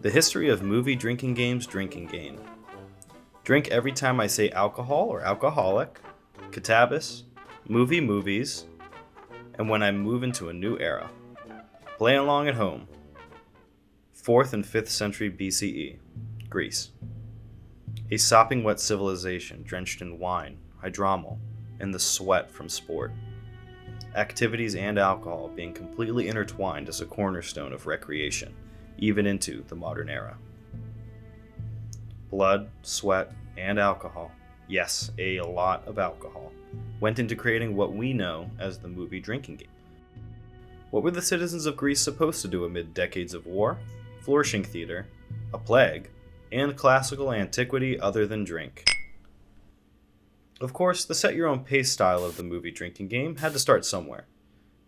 The history of movie drinking games drinking game. Drink every time I say alcohol or alcoholic, Cattabus, movies, and when I move into a new era. Play along at home. 4th and 5th century BCE, Greece. A sopping wet civilization drenched in wine, hydromel, and the sweat from sport. Activities and alcohol being completely intertwined as a cornerstone of recreation, even into the modern era. Blood, sweat, and alcohol, yes, a lot of alcohol, went into creating what we know as the movie drinking game. What were the citizens of Greece supposed to do amid decades of war, flourishing theater, a plague, and classical antiquity other than drink? Of course, the set-your-own-pace style of the movie drinking game had to start somewhere.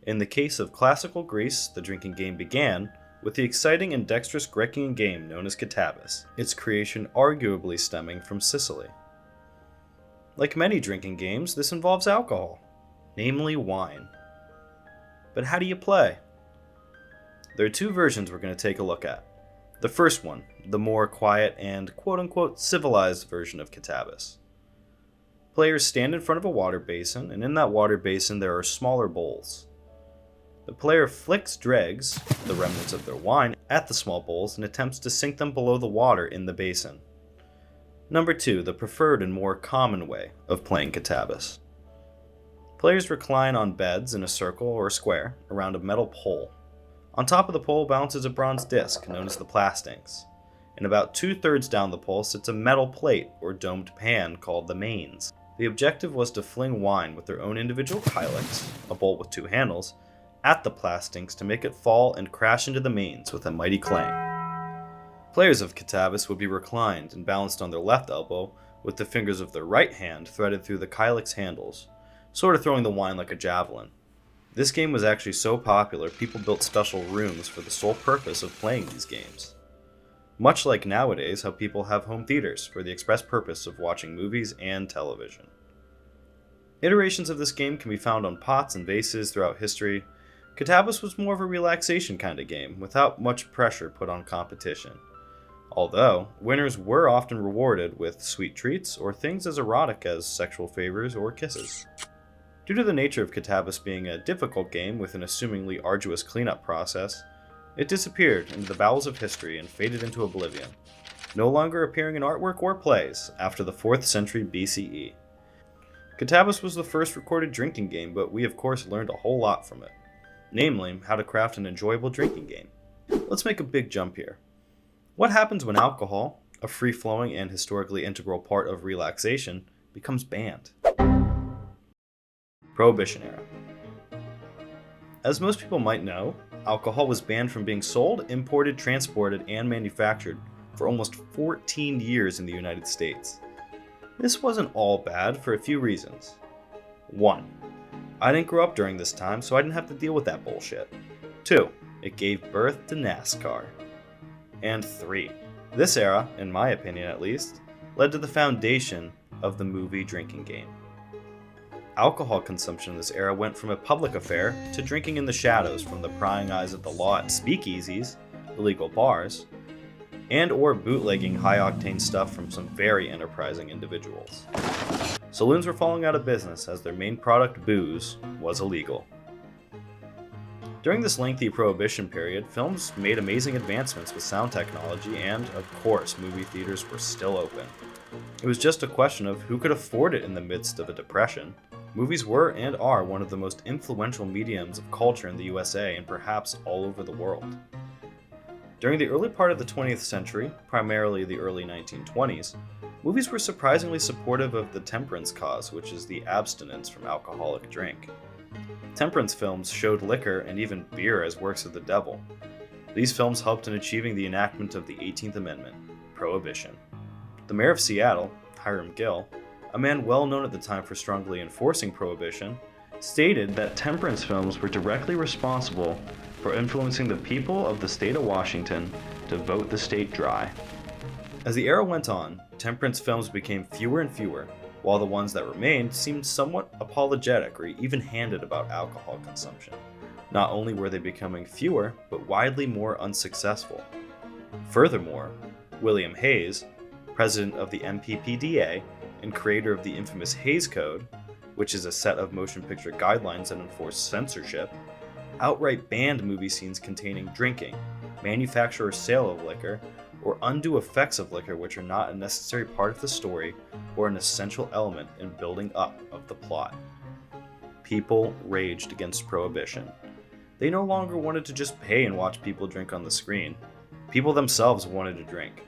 In the case of classical Greece, the drinking game began with the exciting and dexterous Grecian game known as Cattabus, its creation arguably stemming from Sicily. Like many drinking games, this involves alcohol, namely wine. But how do you play? There are two versions we're going to take a look at. The first one, the more quiet and quote-unquote civilized version of Cattabus. Players stand in front of a water basin, and in that water basin there are smaller bowls. The player flicks dregs, the remnants of their wine, at the small bowls and attempts to sink them below the water in the basin. Number 2, the preferred and more common way of playing Cattabus. Players recline on beds in a circle or square around a metal pole. On top of the pole bounces a bronze disc known as the plastings, and about 2/3 down the pole sits a metal plate or domed pan called the mains. The objective was to fling wine with their own individual kylix, a bowl with 2 handles, at the plastings to make it fall and crash into the mains with a mighty clang. Players of Cattabus would be reclined and balanced on their left elbow with the fingers of their right hand threaded through the kylix handles, sort of throwing the wine like a javelin. This game was actually so popular, people built special rooms for the sole purpose of playing these games. Much like nowadays how people have home theaters for the express purpose of watching movies and television. Iterations of this game can be found on pots and vases throughout history. Cattabus was more of a relaxation kind of game, without much pressure put on competition. Although, winners were often rewarded with sweet treats or things as erotic as sexual favors or kisses. Due to the nature of Cattabus being a difficult game with an assumingly arduous cleanup process, it disappeared into the bowels of history and faded into oblivion, no longer appearing in artwork or plays after the 4th century BCE. Cattabus was the first recorded drinking game, but we of course learned a whole lot from it, namely how to craft an enjoyable drinking game. Let's make a big jump here. What happens when alcohol, a free-flowing and historically integral part of relaxation, becomes banned? Prohibition era. As most people might know, alcohol was banned from being sold, imported, transported, and manufactured for almost 14 years in the United States. This wasn't all bad for a few reasons. 1. I didn't grow up during this time, so I didn't have to deal with that bullshit. 2. It gave birth to NASCAR. And 3. This era, in my opinion at least, led to the foundation of the movie drinking game. Alcohol consumption in this era went from a public affair to drinking in the shadows from the prying eyes of the law at speakeasies, illegal bars, and or bootlegging high-octane stuff from some very enterprising individuals. Saloons were falling out of business as their main product, booze, was illegal. During this lengthy prohibition period, films made amazing advancements with sound technology and, of course, movie theaters were still open. It was just a question of who could afford it in the midst of a depression. Movies were and are one of the most influential mediums of culture in the USA and perhaps all over the world. During the early part of the 20th century, primarily the early 1920s, movies were surprisingly supportive of the temperance cause, which is the abstinence from alcoholic drink. Temperance films showed liquor and even beer as works of the devil. These films helped in achieving the enactment of the 18th Amendment, Prohibition. The mayor of Seattle, Hiram Gill, a man well known at the time for strongly enforcing Prohibition, stated that temperance films were directly responsible for influencing the people of the state of Washington to vote the state dry. As the era went on, temperance films became fewer and fewer, while the ones that remained seemed somewhat apologetic or even-handed about alcohol consumption. Not only were they becoming fewer, but widely more unsuccessful. Furthermore, William Hayes, president of the MPPDA and creator of the infamous Hays Code, which is a set of motion picture guidelines that enforce censorship, outright banned movie scenes containing drinking, manufacture or sale of liquor, or undue effects of liquor which are not a necessary part of the story or an essential element in building up of the plot. People raged against prohibition. They no longer wanted to just pay and watch people drink on the screen. People themselves wanted to drink.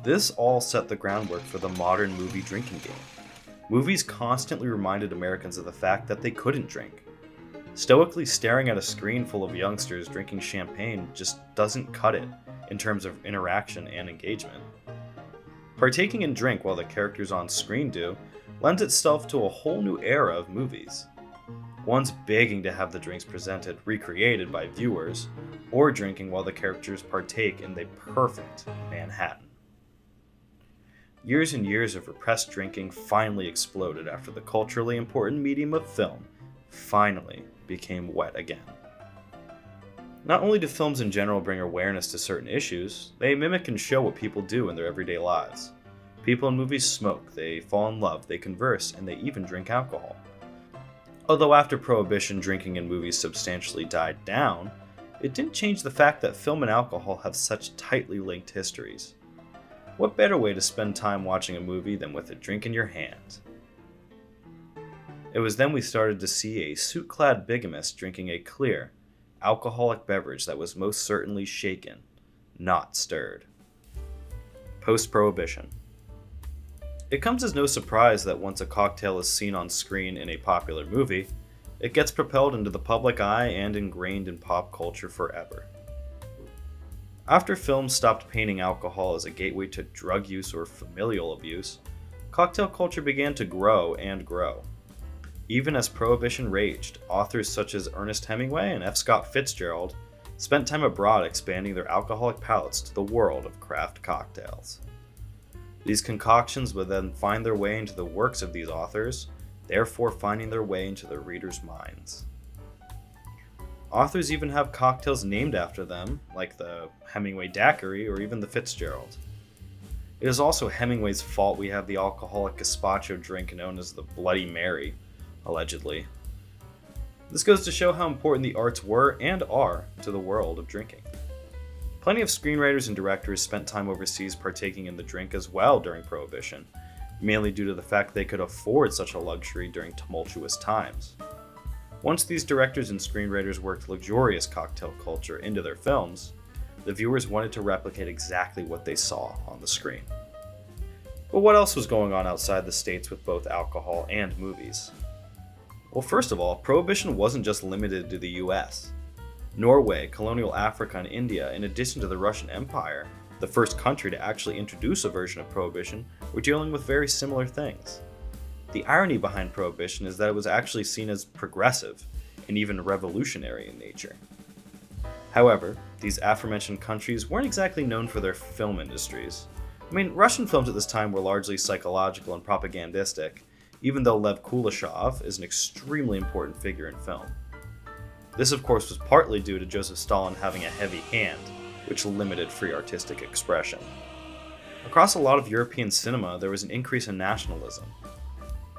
This all set the groundwork for the modern movie drinking game. Movies constantly reminded Americans of the fact that they couldn't drink. Stoically staring at a screen full of youngsters drinking champagne just doesn't cut it in terms of interaction and engagement. Partaking in drink while the characters on screen do lends itself to a whole new era of movies. One's begging to have the drinks presented recreated by viewers, or drinking while the characters partake in the perfect Manhattan. Years and years of repressed drinking finally exploded after the culturally important medium of film finally became wet again. Not only do films in general bring awareness to certain issues, they mimic and show what people do in their everyday lives. People in movies smoke, they fall in love, they converse, and they even drink alcohol. Although after Prohibition, drinking in movies substantially died down, it didn't change the fact that film and alcohol have such tightly linked histories. What better way to spend time watching a movie than with a drink in your hand? It was then we started to see a suit-clad bigamist drinking a clear, alcoholic beverage that was most certainly shaken, not stirred. Post-Prohibition. It comes as no surprise that once a cocktail is seen on screen in a popular movie, it gets propelled into the public eye and ingrained in pop culture forever. After films stopped painting alcohol as a gateway to drug use or familial abuse, cocktail culture began to grow and grow. Even as Prohibition raged, authors such as Ernest Hemingway and F. Scott Fitzgerald spent time abroad expanding their alcoholic palates to the world of craft cocktails. These concoctions would then find their way into the works of these authors, therefore finding their way into the readers' minds. Authors even have cocktails named after them, like the Hemingway Daiquiri or even the Fitzgerald. It is also Hemingway's fault we have the alcoholic gazpacho drink known as the Bloody Mary, allegedly. This goes to show how important the arts were and are to the world of drinking. Plenty of screenwriters and directors spent time overseas partaking in the drink as well during Prohibition, mainly due to the fact they could afford such a luxury during tumultuous times. Once these directors and screenwriters worked luxurious cocktail culture into their films, the viewers wanted to replicate exactly what they saw on the screen. But what else was going on outside the States with both alcohol and movies? Well, first of all, Prohibition wasn't just limited to the US. Norway, colonial Africa, and India, in addition to the Russian Empire, the first country to actually introduce a version of Prohibition, were dealing with very similar things. The irony behind Prohibition is that it was actually seen as progressive and even revolutionary in nature. However, these aforementioned countries weren't exactly known for their film industries. Russian films at this time were largely psychological and propagandistic, even though Lev Kuleshov is an extremely important figure in film. This, of course, was partly due to Joseph Stalin having a heavy hand, which limited free artistic expression. Across a lot of European cinema, there was an increase in nationalism.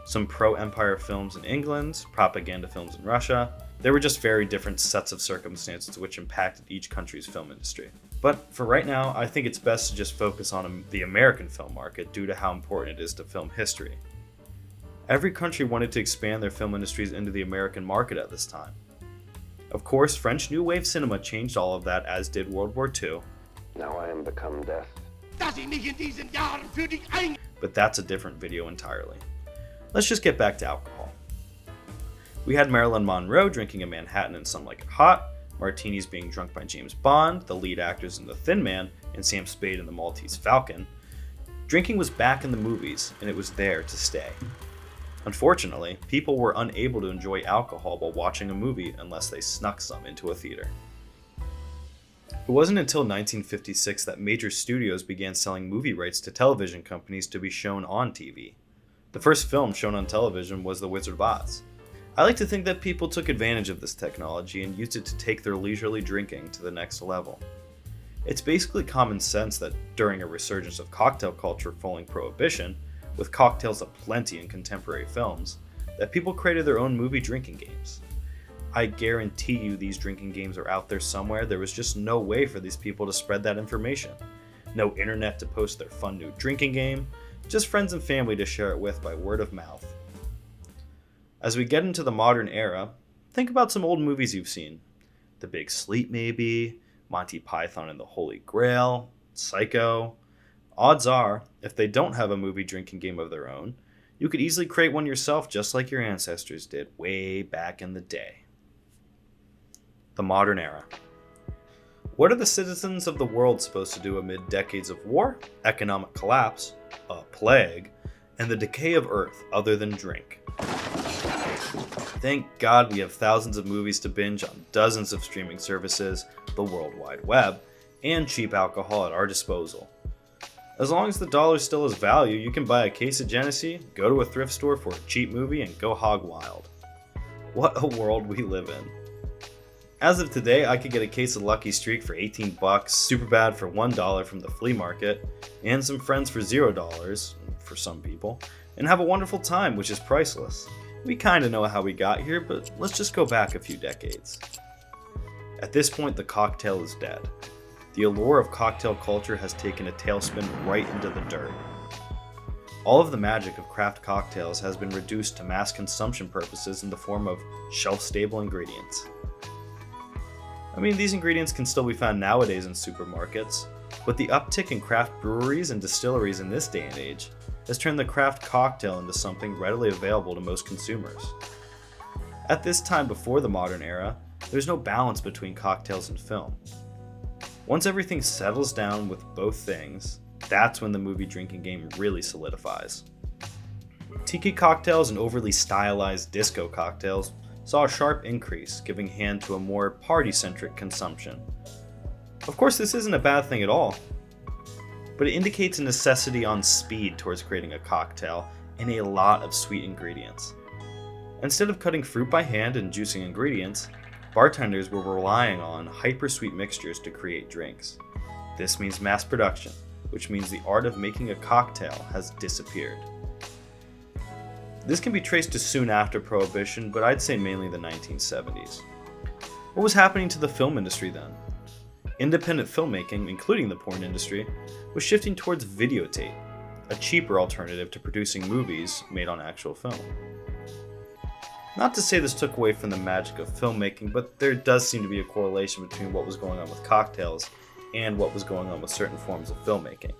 Some pro-empire films in England, propaganda films in Russia. They were just very different sets of circumstances which impacted each country's film industry. But for right now, I think it's best to just focus on the American film market due to how important it is to film history. Every country wanted to expand their film industries into the American market at this time. Of course, French New Wave cinema changed all of that, as did World War II. Now I am become death. But that's a different video entirely. Let's just get back to alcohol. We had Marilyn Monroe drinking a Manhattan and Some Like It Hot, martinis being drunk by James Bond, the lead actors in The Thin Man, and Sam Spade in The Maltese Falcon. Drinking was back in the movies, and it was there to stay. Unfortunately, people were unable to enjoy alcohol while watching a movie unless they snuck some into a theater. It wasn't until 1956 that major studios began selling movie rights to television companies to be shown on TV. The first film shown on television was The Wizard of Oz. I like to think that people took advantage of this technology and used it to take their leisurely drinking to the next level. It's basically common sense that during a resurgence of cocktail culture following Prohibition, with cocktails aplenty in contemporary films, that people created their own movie drinking games. I guarantee you these drinking games are out there somewhere. There was just no way for these people to spread that information. No internet to post their fun new drinking game, just friends and family to share it with by word of mouth. As we get into the modern era, think about some old movies you've seen. The Big Sleep maybe, Monty Python and the Holy Grail, Psycho. Odds are, if they don't have a movie drinking game of their own, you could easily create one yourself just like your ancestors did way back in the day. The modern era. What are the citizens of the world supposed to do amid decades of war, economic collapse, a plague, and the decay of Earth other than drink? Thank God we have thousands of movies to binge on dozens of streaming services, the World Wide Web, and cheap alcohol at our disposal. As long as the dollar still has value, you can buy a case of Genesee, go to a thrift store for a cheap movie, and go hog wild. What a world we live in. As of today, I could get a case of Lucky Streak for $18, Superbad for $1 from the flea market, and some friends for $0, for some people, and have a wonderful time, which is priceless. We kinda know how we got here, but let's just go back a few decades. At this point, the cocktail is dead. The allure of cocktail culture has taken a tailspin right into the dirt. All of the magic of craft cocktails has been reduced to mass consumption purposes in the form of shelf-stable ingredients. I mean, these ingredients can still be found nowadays in supermarkets, but the uptick in craft breweries and distilleries in this day and age has turned the craft cocktail into something readily available to most consumers. At this time before the modern era, there's no balance between cocktails and film. Once everything settles down with both things, that's when the movie drinking game really solidifies. Tiki cocktails and overly stylized disco cocktails saw a sharp increase, giving hand to a more party-centric consumption. Of course, this isn't a bad thing at all, but it indicates a necessity on speed towards creating a cocktail and a lot of sweet ingredients. Instead of cutting fruit by hand and juicing ingredients, bartenders were relying on hyper-sweet mixtures to create drinks. This means mass production, which means the art of making a cocktail has disappeared. This can be traced to soon after Prohibition, but I'd say mainly the 1970s. What was happening to the film industry then? Independent filmmaking, including the porn industry, was shifting towards videotape, a cheaper alternative to producing movies made on actual film. Not to say this took away from the magic of filmmaking, but there does seem to be a correlation between what was going on with cocktails and what was going on with certain forms of filmmaking.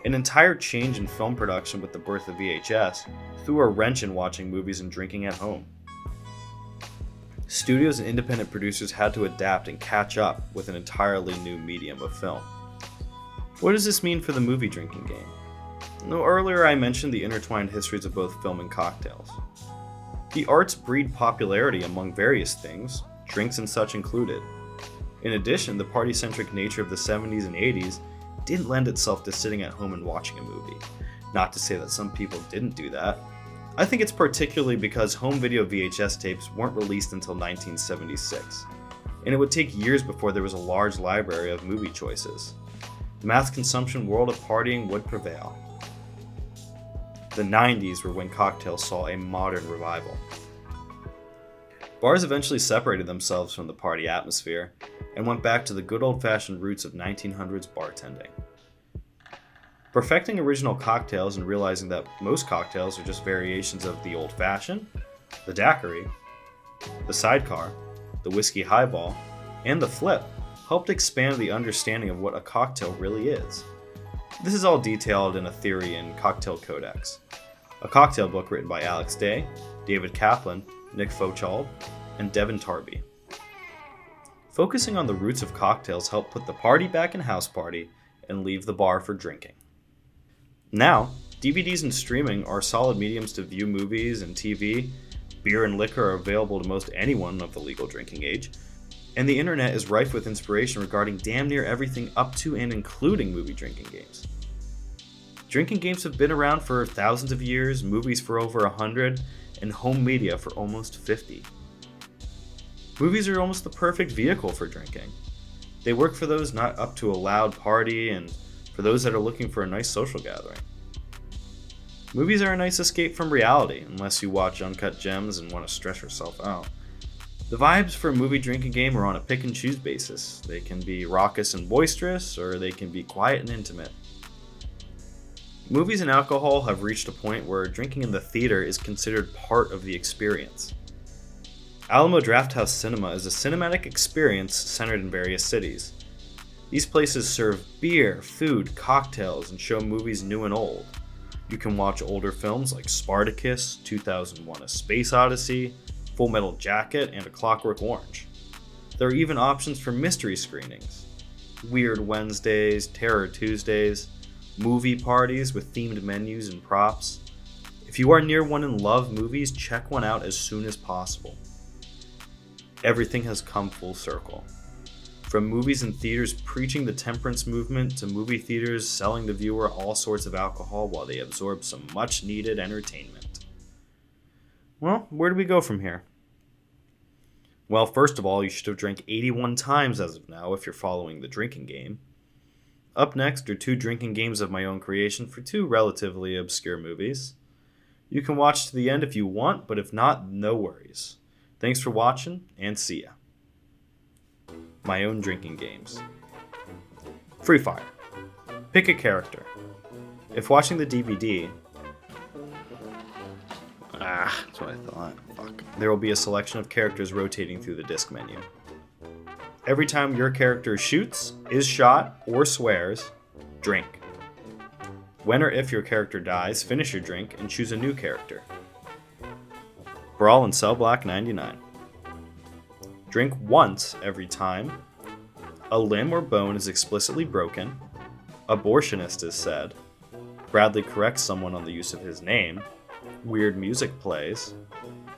An entire change in film production with the birth of VHS threw a wrench in watching movies and drinking at home. Studios and independent producers had to adapt and catch up with an entirely new medium of film. What does this mean for the movie drinking game? Earlier I mentioned the intertwined histories of both film and cocktails. The arts breed popularity among various things, drinks and such included. In addition, the party-centric nature of the 70s and 80s didn't lend itself to sitting at home and watching a movie. Not to say that some people didn't do that. I think it's particularly because home video VHS tapes weren't released until 1976, and it would take years before there was a large library of movie choices. The mass consumption world of partying would prevail. The 90s were when cocktails saw a modern revival. Bars eventually separated themselves from the party atmosphere and went back to the good old-fashioned roots of 1900s bartending. Perfecting original cocktails and realizing that most cocktails are just variations of the old-fashioned, the daiquiri, the sidecar, the whiskey highball, and the flip helped expand the understanding of what a cocktail really is. This is all detailed in a theory in Cocktail Codex, a cocktail book written by Alex Day, David Kaplan, Nick Fochald, and Devin Tarby. Focusing on the roots of cocktails helped put the party back in house party and leave the bar for drinking. Now, DVDs and streaming are solid mediums to view movies and TV, beer and liquor are available to most anyone of the legal drinking age, and the internet is rife with inspiration regarding damn near everything up to and including movie drinking games. Drinking games have been around for thousands of years, movies for over 100, and home media for almost 50. Movies are almost the perfect vehicle for drinking. They work for those not up to a loud party and for those that are looking for a nice social gathering. Movies are a nice escape from reality, unless you watch Uncut Gems and want to stress yourself out. The vibes for a movie drinking game are on a pick and choose basis. They can be raucous and boisterous, or they can be quiet and intimate. Movies and alcohol have reached a point where drinking in the theater is considered part of the experience. Alamo Drafthouse Cinema is a cinematic experience centered in various cities. These places serve beer, food, cocktails, and show movies new and old. You can watch older films like Spartacus, 2001: A Space Odyssey, Full Metal Jacket, and A Clockwork Orange. There are even options for mystery screenings, Weird Wednesdays, Terror Tuesdays, movie parties with themed menus and props. If you are near one and love movies, check one out as soon as possible. Everything has come full circle. From movies and theaters preaching the temperance movement to movie theaters selling the viewer all sorts of alcohol while they absorb some much needed entertainment. Well, where do we go from here? Well, first of all, you should have drank 81 times as of now if you're following the drinking game. Up next are 2 drinking games of my own creation for 2 relatively obscure movies. You can watch to the end if you want, but if not, no worries. Thanks for watching, and see ya. My own drinking games. Free Fire. Pick a character. If watching the DVD, That's what I thought. Fuck. there will be a selection of characters rotating through the disc menu. Every time your character shoots, is shot, or swears, drink. When or if your character dies, finish your drink and choose a new character. Brawl in Cell Block 99. Drink once every time a limb or bone is explicitly broken, abortionist is said, Bradley corrects someone on the use of his name, weird music plays,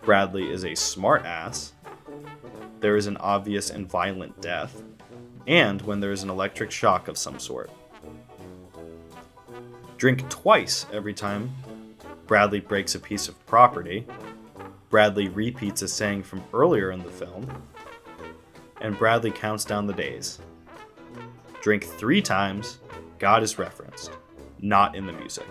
Bradley is a smart ass, there is an obvious and violent death, and when there is an electric shock of some sort. Drink twice every time Bradley breaks a piece of property, Bradley repeats a saying from earlier in the film, and Bradley counts down the days. Drink 3 times God is referenced, not in the music.